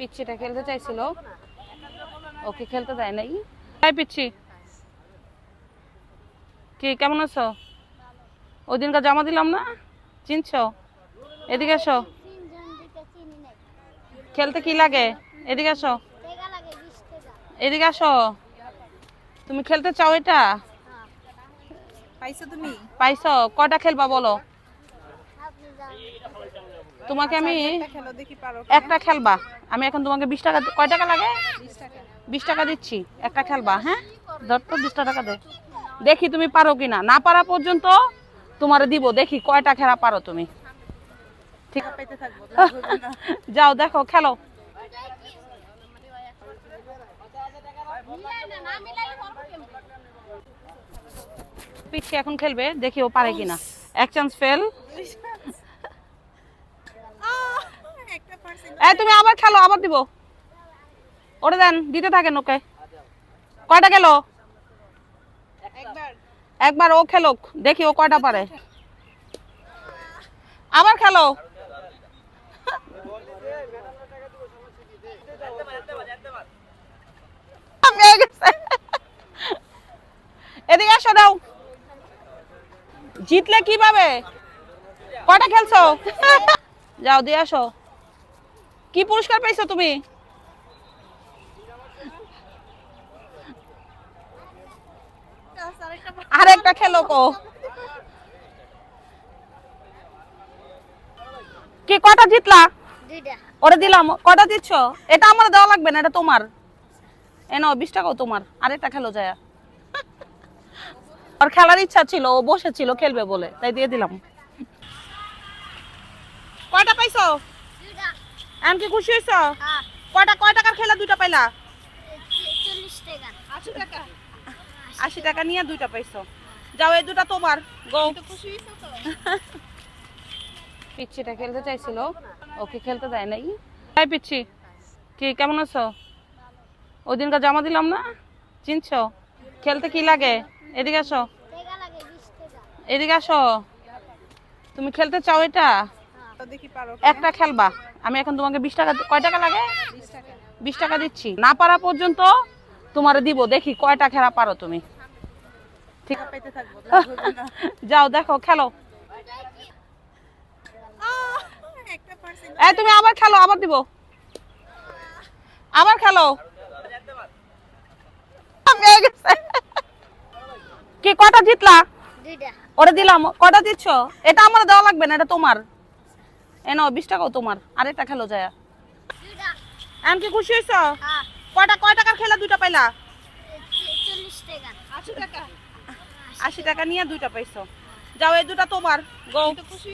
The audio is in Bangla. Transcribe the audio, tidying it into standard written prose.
পিচ্ছিটা খেলতে চাইছিল, ওকে খেলতে দেয় নাই। তাই পিচ্ছি, কি কেমন আছো? ওই দিনকার জামা দিলাম না, চিনছো? এদিকে আসো। খেলতে কি লাগে? এদিকে আসো, এদিকে আসো। তুমি খেলতে চাও এটা? পাইছো তুমি? পাইছো? কয়টা খেলবা বলো? তোমাকে আমি খেলো দেখি পারো একটা খেলবা। আমি এখন তোমাকে 20 টাকা, কয় টাকা লাগে? 20 টাকা। 20 টাকা দিচ্ছি, একটা খেলবা। হ্যাঁ ধর তো, 20 টাকা দে। দেখি তুমি পারো কিনা, না পারা পর্যন্ত তোমারে দিব, দেখি কয়টা খেলা পারো তুমি। ঠিক পাইতে থাকবো, লাভ হবে না। যাও দেখো, খেলো। পিচ্ছি এখন খেলবে, দেখি ও পারে কিনা। এক চান্স ফেল। একটা পারছিল। এই তুমি আবার খেলো, আবার দিব। ওরে দেন, দিতে থাকেন ওকে। কয়টা গেল? একবার একবার ও খেলুক, দেখি ও কয়টা পারে। আবার খেলো। পেয়ে গেছে। এদিকে আসো, দাও। জিতলে কি পাবে? কয়টা খেলছো? যাও দিয়ে আসো। কি পুরস্কার পেয়েছো তুমি? আরেকটা খেলো কো। কি কয়টা জিতলা? দুইটা। ওরে দিলাম। কয়টা দিচ্ছ? এটা আমার দেওয়া লাগবে না, এটা তোমার। এ নাও 20 টাকাও তোমার। আরেকটা খেলো যায়। ওর খেলার ইচ্ছা ছিল, ও বসেছিল খেলবে বলে, তাই দিয়ে দিলাম। কয়টা পাইছো? দুইটা। এখন কি খুশি হয়েছো? হ্যাঁ। কয় টাকার খেলা দুইটা পাইলা? 40 টাকা। 80 টাকা। 80 টাকা নিয়ে দুইটা পাইছো। যাও, এই দুটা তোমার। গো। তো খুশি হইছো তো? পিচ্ছিটা খেলতে চাইছিল, ওকে খেলতে দেয় নাই। তাই পিচ্ছি, কি কেমন আছো? ওই দিনকার জামা দিলাম না, চিনছো? খেলতে কি লাগে? এদিকে আসো, টাকা লাগে 20 টাকা। এদিকে আসো। তুমি খেলতে চাও এটা? তো দেখি পারো একটা খেলবা। আমি এখন তোমাকে 20 টাকা, কয় টাকা লাগে? 20 টাকা। 20 টাকা দিচ্ছি, না পারা পর্যন্ত তোমারে দিব, দেখি কয়টা খেলা পারো তুমি। ঠিক পাইতে থাকবো, লাভ হবে না। যাও দেখো, খেলো। একটা পারছিল। এই তুমি আবার খেলো, আবার দিব। আবার খেলো। পেয়ে গেছে। কি কয়টা জিতলা? দুইটা। ওরে দিলাম। কয়টা দিচ্ছ? এটা আমার দেওয়া লাগবে না, এটা তোমার। এ নাও 20 টাকাও তোমার। আরেকটা খেলো যায়। দুইটা। এখন কি খুশি হয়েছো? হ্যাঁ। কয় টাকার খেলা দুইটা পাইলা? 40 টাকা। 80 টাকা। 80 টাকা নিয়ে দুইটা পাইছো। যাও, এই দুটা তোমার। গো। তো খুশি